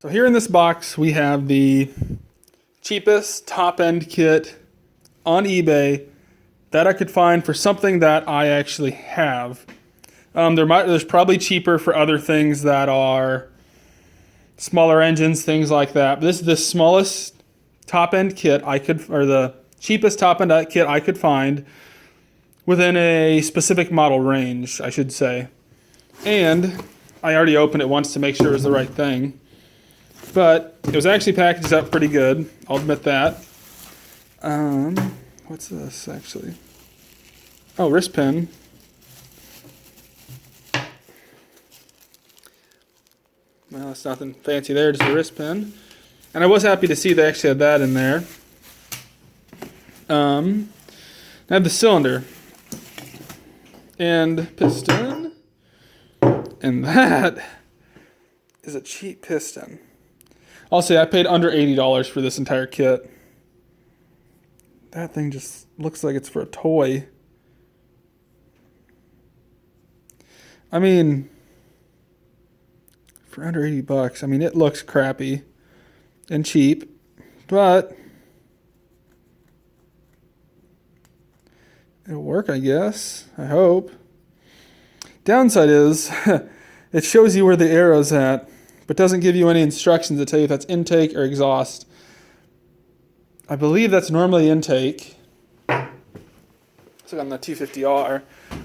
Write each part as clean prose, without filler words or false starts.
So here in this box, we have the cheapest top-end kit on eBay that I could find for something that I actually have. There's probably cheaper for other things that are smaller engines, things like that. But this is the smallest top-end kit or the cheapest top-end kit I could find within a specific model range, I should say. And I already opened it once to make sure it was the right thing. But it was actually packaged up pretty good, I'll admit that. What's this, actually? Oh, wrist pin. Well, it's nothing fancy there, just a wrist pin. And I was happy to see they actually had that in there. I have the cylinder and piston, and that is a cheap piston. I'll say I paid under $80 for this entire kit. That thing just looks like it's for a toy. I mean, for under $80, I mean, it looks crappy and cheap, but it'll work, I guess. I hope. Downside is it shows you where the arrow's at, but doesn't give you any instructions to tell you if that's intake or exhaust. I believe that's normally intake. So on the 250R.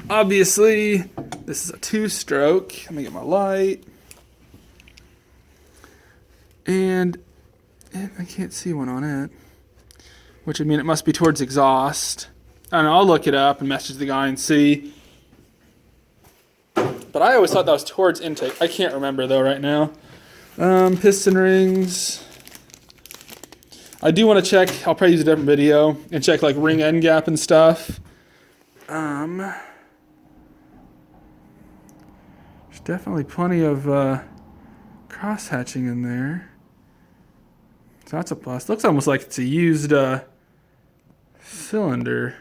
Obviously, this is a two-stroke. Let me get my light. And I can't see one on it, which would mean it must be towards exhaust. I don't know, I'll look it up and message the guy and see. But I always thought that was towards intake. I can't remember though right now. Piston rings. I do want to check, I'll probably use a different video, and check like ring end gap and stuff. There's definitely plenty of cross hatching in there. So that's a plus. Looks almost like it's a used cylinder.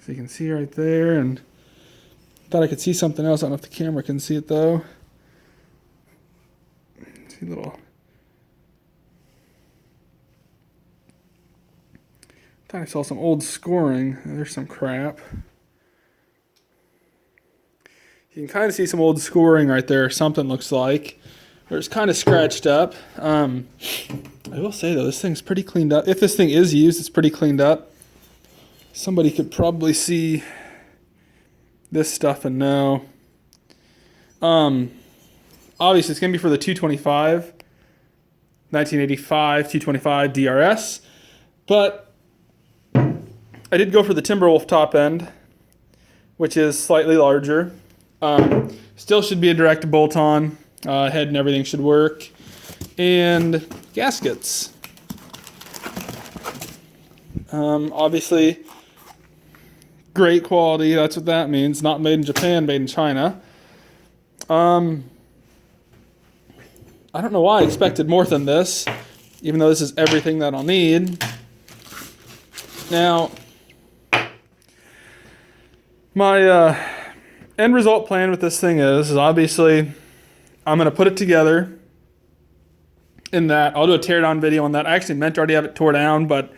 So you can see right there, and thought I could see something else. I don't know if the camera can see it though. See little. Thought I saw some old scoring. There's some crap. You can kind of see some old scoring right there. Something looks like. Or it's kind of scratched up. I will say though, this thing's pretty cleaned up. If this thing is used, it's pretty cleaned up. Somebody could probably see this stuff and know. Obviously, it's going to be for the 225, 1985 225 DRS. But I did go for the Timberwolf top end, which is slightly larger. Still should be a direct bolt-on. Head and everything should work. And gaskets. Obviously, great quality. That's what that means. Not made in Japan, made in China. I don't know why I expected more than this, even though this is everything that I'll need. Now, my end result plan with this thing is obviously I'm going to put it together in that. I'll do a teardown video on that. I actually meant to already have it tore down, but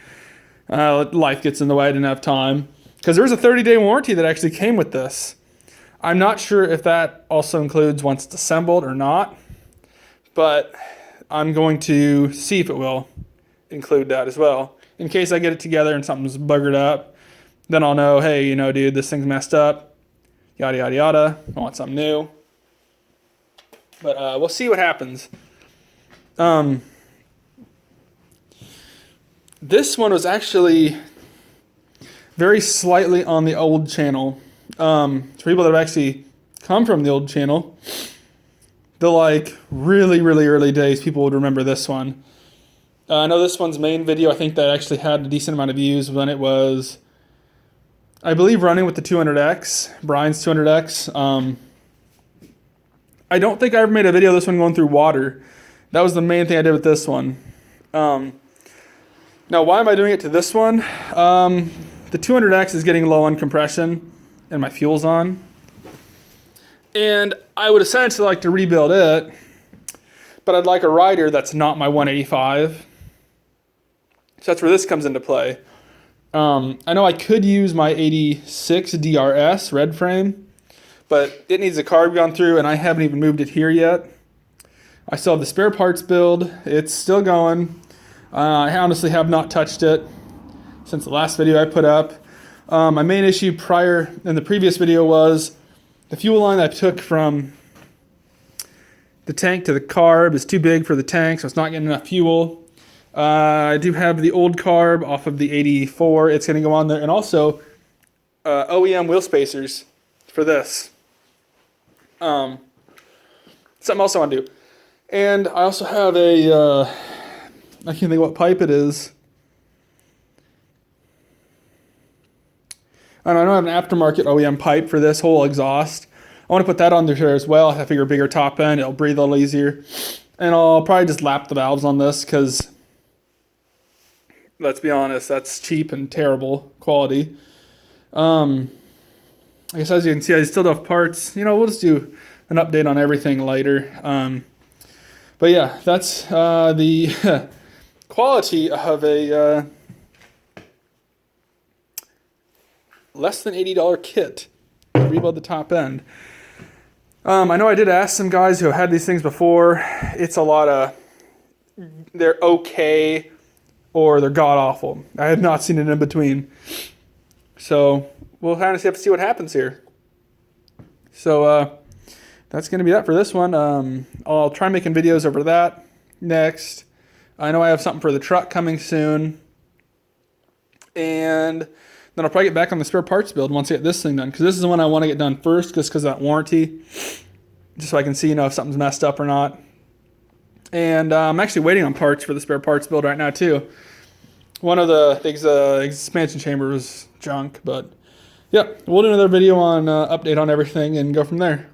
life gets in the way. I didn't have time. Because there's a 30-day warranty that actually came with this. I'm not sure if that also includes once it's assembled or not, but I'm going to see if it will include that as well. In case I get it together and something's buggered up, then I'll know, hey, you know, dude, this thing's messed up, yada, yada, yada. I want something new. But we'll see what happens. This one was actually very slightly on the old channel. For people that have actually come from the old channel, the like really, really early days, people would remember this one. I know this one's main video, I think that actually had a decent amount of views when it was, I believe, running with the 200X, Brian's 200X. I don't think I ever made a video of this one going through water. That was the main thing I did with this one. Now, why am I doing it to this one? The 200X is getting low on compression and my fuel's on. And I would essentially like to rebuild it, but I'd like a rider that's not my 185. So that's where this comes into play. I know I could use my 86 DRS red frame, but it needs a carb gone through, and I haven't even moved it here yet. I still have the spare parts build. It's still going. I honestly have not touched it since the last video I put up. My main issue prior in the previous video was the fuel line I took from the tank to the carb is too big for the tank, so it's not getting enough fuel. I do have the old carb off of the 84. It's going to go on there. And also OEM wheel spacers for this. Something else I want to do. And I also have a, I can't think what pipe it is. And I don't have an aftermarket OEM pipe for this whole exhaust. I want to put that on there as well. I figure a bigger top end, it'll breathe a little easier. And I'll probably just lap the valves on this because, let's be honest, that's cheap and terrible quality. I guess as you can see, I still have parts. You know, we'll just do an update on everything later. But yeah, that's the quality of a less than $80 kit to rebuild the top end. I know I did ask some guys who have had these things before. It's a lot of, they're okay or they're god-awful. I have not seen it in between. So we'll kind of have to see what happens here. So that's going to be that for this one. I'll try making videos over that next. I know I have something for the truck coming soon. And then I'll probably get back on the spare parts build once I get this thing done. Because this is the one I want to get done first just because of that warranty. Just so I can see, you know, if something's messed up or not. And I'm actually waiting on parts for the spare parts build right now too. One of the expansion chamber was junk. But yeah, we'll do another video on update on everything and go from there.